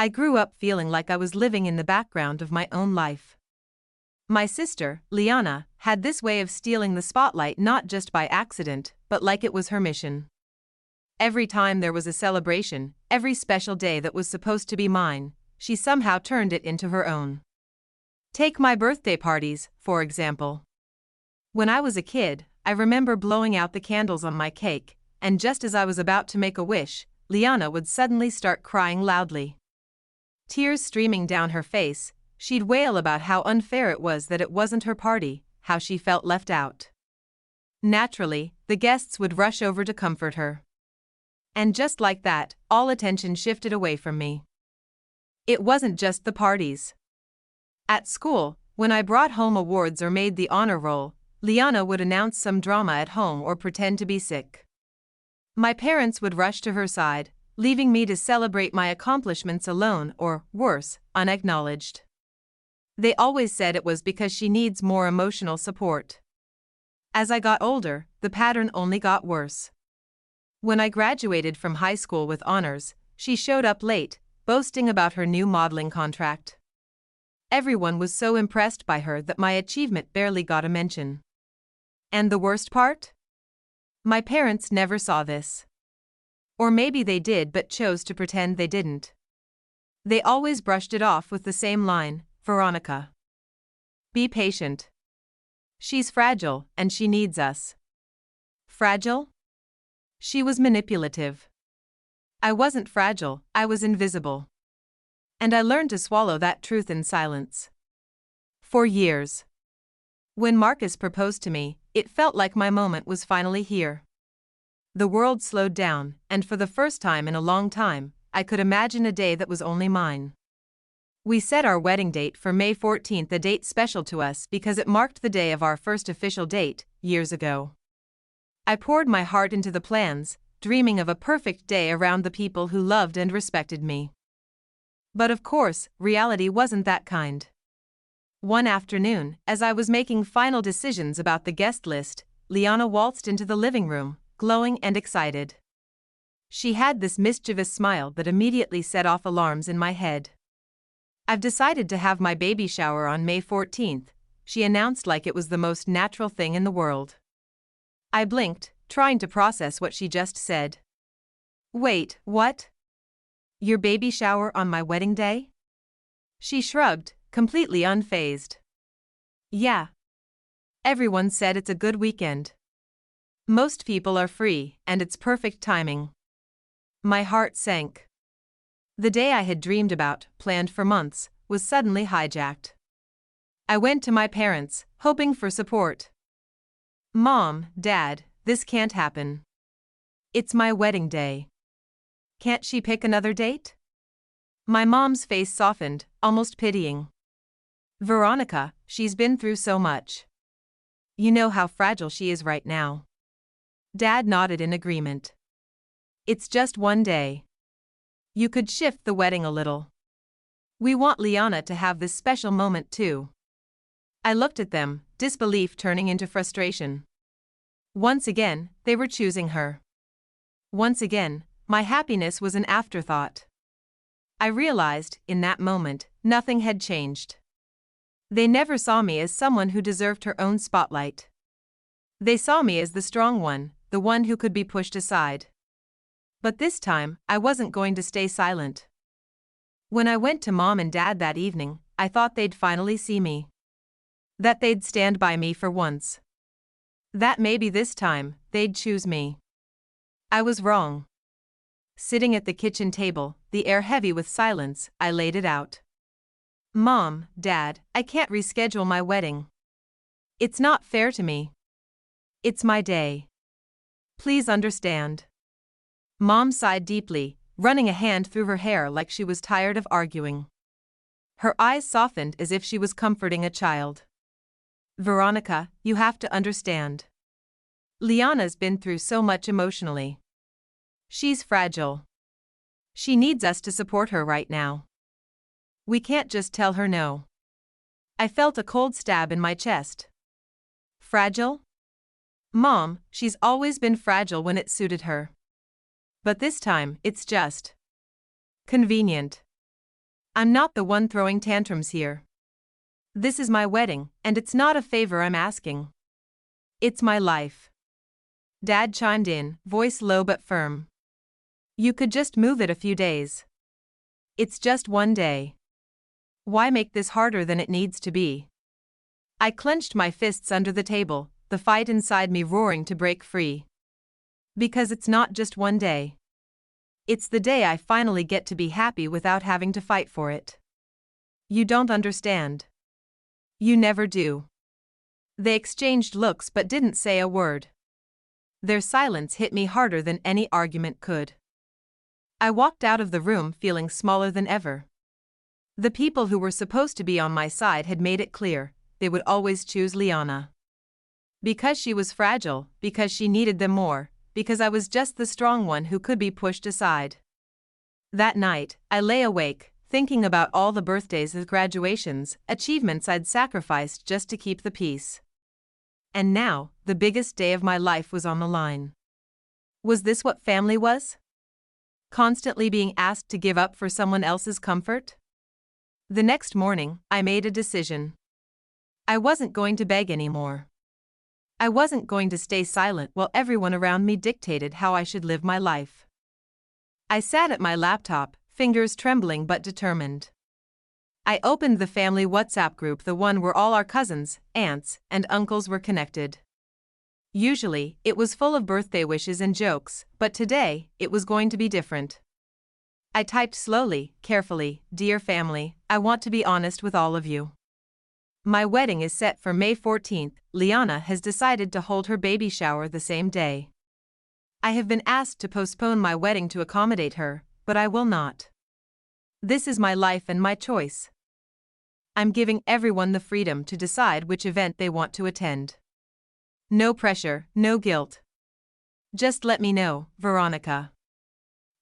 I grew up feeling like I was living in the background of my own life. My sister, Liana, had this way of stealing the spotlight not just by accident, but like it was her mission. Every time there was a celebration, every special day that was supposed to be mine, she somehow turned it into her own. Take my birthday parties, for example. When I was a kid, I remember blowing out the candles on my cake, and just as I was about to make a wish, Liana would suddenly start crying loudly. Tears streaming down her face, she'd wail about how unfair it was that it wasn't her party, how she felt left out. Naturally, the guests would rush over to comfort her. And just like that, all attention shifted away from me. It wasn't just the parties. At school, when I brought home awards or made the honor roll, Liana would announce some drama at home or pretend to be sick. My parents would rush to her side, leaving me to celebrate my accomplishments alone or, worse, unacknowledged. They always said it was because she needs more emotional support. As I got older, the pattern only got worse. When I graduated from high school with honors, she showed up late, boasting about her new modeling contract. Everyone was so impressed by her that my achievement barely got a mention. And the worst part? My parents never saw this. Or maybe they did but chose to pretend they didn't. They always brushed it off with the same line, "Veronica, be patient. She's fragile and she needs us." Fragile? She was manipulative. I wasn't fragile, I was invisible. And I learned to swallow that truth in silence. For years. When Marcus proposed to me, it felt like my moment was finally here. The world slowed down, and for the first time in a long time, I could imagine a day that was only mine. We set our wedding date for May 14th, a date special to us because it marked the day of our first official date, years ago. I poured my heart into the plans, dreaming of a perfect day around the people who loved and respected me. But of course, reality wasn't that kind. One afternoon, as I was making final decisions about the guest list, Liana waltzed into the living room, glowing and excited. She had this mischievous smile that immediately set off alarms in my head. "I've decided to have my baby shower on May 14th, she announced like it was the most natural thing in the world. I blinked, trying to process what she just said. "Wait, what? Your baby shower on my wedding day?" She shrugged, completely unfazed. "Yeah. Everyone said it's a good weekend. Most people are free, and it's perfect timing." My heart sank. The day I had dreamed about, planned for months, was suddenly hijacked. I went to my parents, hoping for support. "Mom, Dad, this can't happen. It's my wedding day. Can't she pick another date?" My mom's face softened, almost pitying. "Veronica, she's been through so much. You know how fragile she is right now." Dad nodded in agreement. "It's just one day. You could shift the wedding a little. We want Liana to have this special moment too." I looked at them, disbelief turning into frustration. Once again, they were choosing her. Once again, my happiness was an afterthought. I realized, in that moment, nothing had changed. They never saw me as someone who deserved her own spotlight. They saw me as the strong one, the one who could be pushed aside. But this time, I wasn't going to stay silent. When I went to Mom and Dad that evening, I thought they'd finally see me. That they'd stand by me for once. That maybe this time, they'd choose me. I was wrong. Sitting at the kitchen table, the air heavy with silence, I laid it out. "Mom, Dad, I can't reschedule my wedding. It's not fair to me. It's my day. Please understand." Mom sighed deeply, running a hand through her hair like she was tired of arguing. Her eyes softened as if she was comforting a child. "Veronica, you have to understand. Liana's been through so much emotionally. She's fragile. She needs us to support her right now. We can't just tell her no." I felt a cold stab in my chest. Fragile? Mom, she's always been fragile when it suited her. But this time, it's just convenient. I'm not the one throwing tantrums here. This is my wedding, and it's not a favor I'm asking. It's my life. Dad chimed in, voice low but firm. You could just move it a few days. It's just one day. Why make this harder than it needs to be? I clenched my fists under the table, the fight inside me roaring to break free. Because it's not just one day. It's the day I finally get to be happy without having to fight for it. You don't understand. You never do. They exchanged looks but didn't say a word. Their silence hit me harder than any argument could. I walked out of the room feeling smaller than ever. The people who were supposed to be on my side had made it clear they would always choose Liana. Because she was fragile, because she needed them more, because I was just the strong one who could be pushed aside. That night, I lay awake, thinking about all the birthdays and graduations, achievements I'd sacrificed just to keep the peace. And now, the biggest day of my life was on the line. Was this what family was? Constantly being asked to give up for someone else's comfort? The next morning, I made a decision. I wasn't going to beg anymore. I wasn't going to stay silent while everyone around me dictated how I should live my life. I sat at my laptop, fingers trembling but determined. I opened the family WhatsApp group, the one where all our cousins, aunts, and uncles were connected. Usually, it was full of birthday wishes and jokes, but today, it was going to be different. I typed slowly, carefully, "Dear family, I want to be honest with all of you. My wedding is set for May 14th. Liana has decided to hold her baby shower the same day. I have been asked to postpone my wedding to accommodate her, but I will not. This is my life and my choice. I'm giving everyone the freedom to decide which event they want to attend. No pressure, no guilt. Just let me know, Veronica."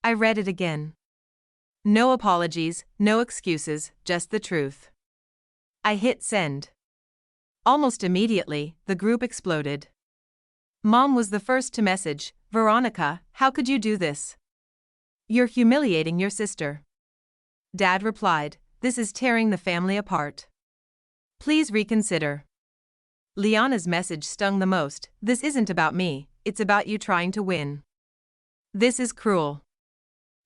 I read it again. No apologies, no excuses, just the truth. I hit send. Almost immediately, the group exploded. Mom was the first to message, "Veronica, how could you do this? You're humiliating your sister." Dad replied, "This is tearing the family apart. Please reconsider." Liana's message stung the most, "This isn't about me, it's about you trying to win. This is cruel."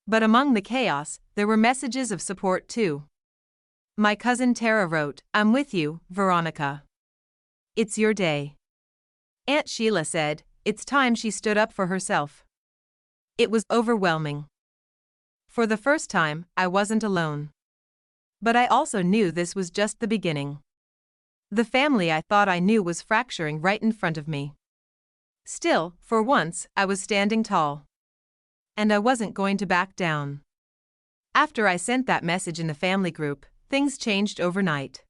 But among the chaos, there were messages of support too. My cousin Tara wrote, "I'm with you, Veronica. It's your day." Aunt Sheila said, "It's time she stood up for herself." It was overwhelming. For the first time, I wasn't alone. But I also knew this was just the beginning. The family I thought I knew was fracturing right in front of me. Still, for once, I was standing tall. And I wasn't going to back down. After I sent that message in the family group, things changed overnight.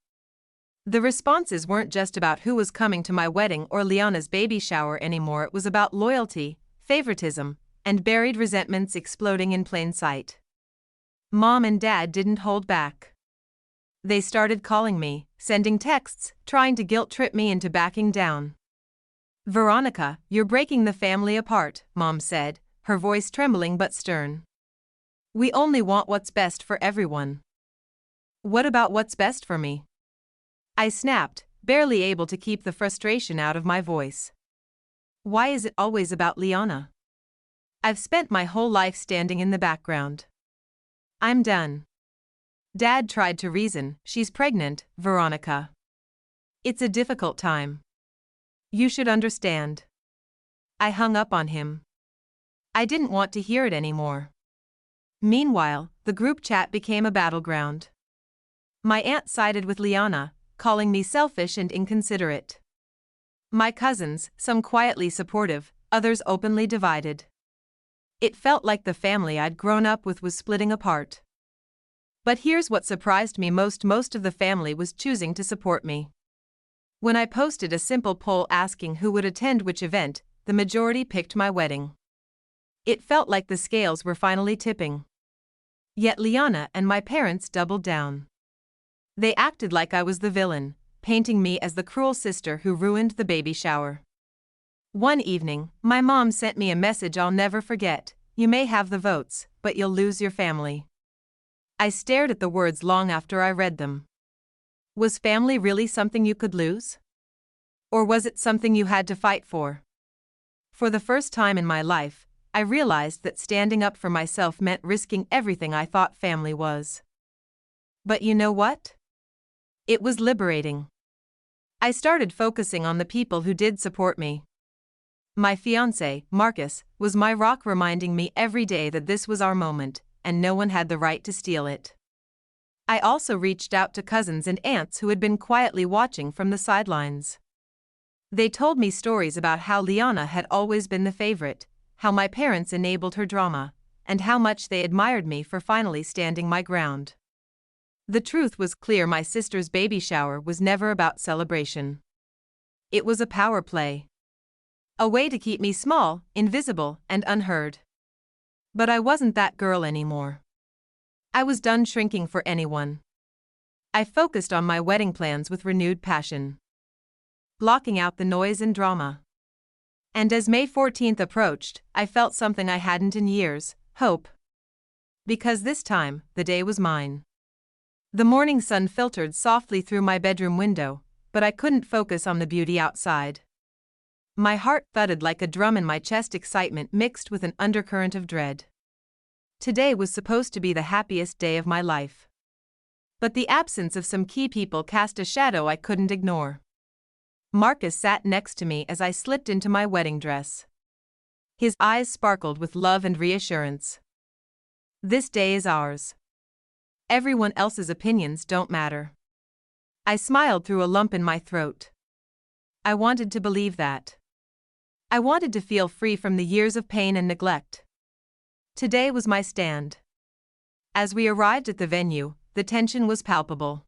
The responses weren't just about who was coming to my wedding or Liana's baby shower anymore. It was about loyalty, favoritism, and buried resentments exploding in plain sight. Mom and Dad didn't hold back. They started calling me, sending texts, trying to guilt-trip me into backing down. "Veronica, you're breaking the family apart," Mom said, her voice trembling but stern. "We only want what's best for everyone." "What about what's best for me?" I snapped, barely able to keep the frustration out of my voice. Why is it always about Liana? I've spent my whole life standing in the background. I'm done. Dad tried to reason, "She's pregnant, Veronica. It's a difficult time. You should understand." I hung up on him. I didn't want to hear it anymore. Meanwhile, the group chat became a battleground. My aunt sided with Liana, calling me selfish and inconsiderate. My cousins, some quietly supportive, others openly divided. It felt like the family I'd grown up with was splitting apart. But here's what surprised me most of the family was choosing to support me. When I posted a simple poll asking who would attend which event, the majority picked my wedding. It felt like the scales were finally tipping. Yet Liana and my parents doubled down. They acted like I was the villain, painting me as the cruel sister who ruined the baby shower. One evening, my mom sent me a message I'll never forget: "You may have the votes, but you'll lose your family." I stared at the words long after I read them. Was family really something you could lose? Or was it something you had to fight for? For the first time in my life, I realized that standing up for myself meant risking everything I thought family was. But you know what? It was liberating. I started focusing on the people who did support me. My fiancé, Marcus, was my rock, reminding me every day that this was our moment, and no one had the right to steal it. I also reached out to cousins and aunts who had been quietly watching from the sidelines. They told me stories about how Liana had always been the favorite, how my parents enabled her drama, and how much they admired me for finally standing my ground. The truth was clear: my sister's baby shower was never about celebration. It was a power play. A way to keep me small, invisible, and unheard. But I wasn't that girl anymore. I was done shrinking for anyone. I focused on my wedding plans with renewed passion, blocking out the noise and drama. And as May 14th approached, I felt something I hadn't in years: hope. Because this time, the day was mine. The morning sun filtered softly through my bedroom window, but I couldn't focus on the beauty outside. My heart thudded like a drum in my chest, excitement mixed with an undercurrent of dread. Today was supposed to be the happiest day of my life. But the absence of some key people cast a shadow I couldn't ignore. Marcus sat next to me as I slipped into my wedding dress. His eyes sparkled with love and reassurance. This day is ours. Everyone else's opinions don't matter. I smiled through a lump in my throat. I wanted to believe that. I wanted to feel free from the years of pain and neglect. Today was my stand. As we arrived at the venue, the tension was palpable.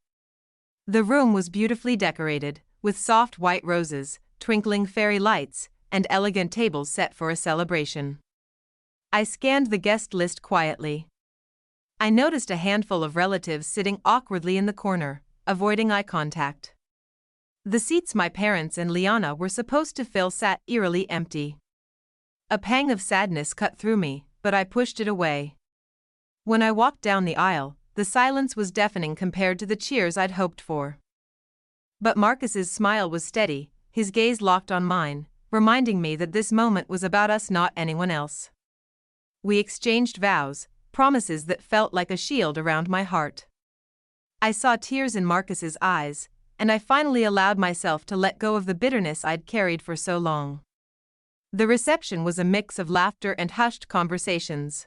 The room was beautifully decorated, with soft white roses, twinkling fairy lights, and elegant tables set for a celebration. I scanned the guest list quietly. I noticed a handful of relatives sitting awkwardly in the corner, avoiding eye contact. The seats my parents and Liana were supposed to fill sat eerily empty. A pang of sadness cut through me, but I pushed it away. When I walked down the aisle, the silence was deafening compared to the cheers I'd hoped for. But Marcus's smile was steady, his gaze locked on mine, reminding me that this moment was about us, not anyone else. We exchanged vows, promises that felt like a shield around my heart. I saw tears in Marcus's eyes, and I finally allowed myself to let go of the bitterness I'd carried for so long. The reception was a mix of laughter and hushed conversations.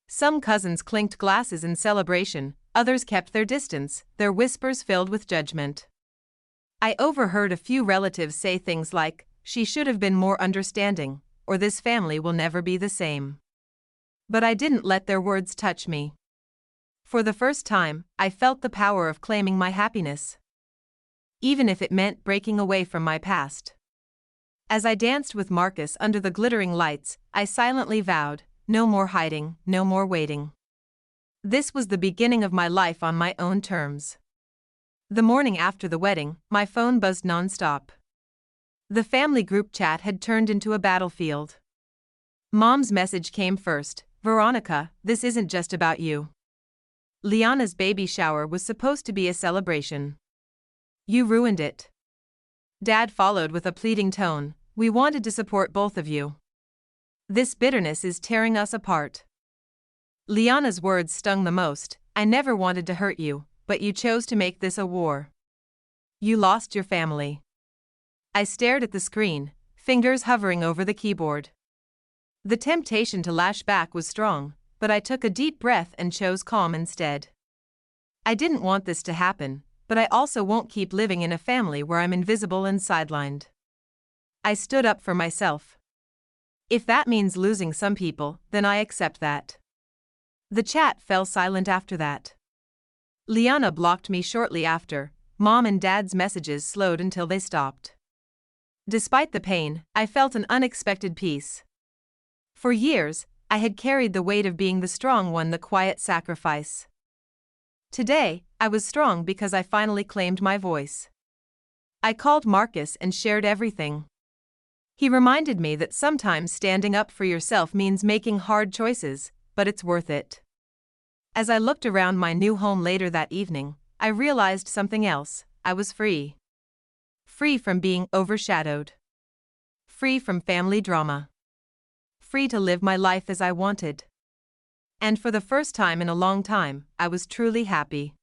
Some cousins clinked glasses in celebration, others kept their distance, their whispers filled with judgment. I overheard a few relatives say things like, "She should have been more understanding," or "This family will never be the same." But I didn't let their words touch me. For the first time, I felt the power of claiming my happiness, even if it meant breaking away from my past. As I danced with Marcus under the glittering lights, I silently vowed, no more hiding, no more waiting. This was the beginning of my life on my own terms. The morning after the wedding, my phone buzzed nonstop. The family group chat had turned into a battlefield. Mom's message came first: "Veronica, this isn't just about you. Liana's baby shower was supposed to be a celebration. You ruined it." Dad followed with a pleading tone: "We wanted to support both of you. This bitterness is tearing us apart." Liana's words stung the most: "I never wanted to hurt you, but you chose to make this a war. You lost your family." I stared at the screen, fingers hovering over the keyboard. The temptation to lash back was strong, but I took a deep breath and chose calm instead. I didn't want this to happen, but I also won't keep living in a family where I'm invisible and sidelined. I stood up for myself. If that means losing some people, then I accept that. The chat fell silent after that. Liana blocked me shortly after. Mom and Dad's messages slowed until they stopped. Despite the pain, I felt an unexpected peace. For years, I had carried the weight of being the strong one, the quiet sacrifice. Today, I was strong because I finally claimed my voice. I called Marcus and shared everything. He reminded me that sometimes standing up for yourself means making hard choices, but it's worth it. As I looked around my new home later that evening, I realized something else. I was free. Free from being overshadowed. Free from family drama. Free to live my life as I wanted. And for the first time in a long time, I was truly happy.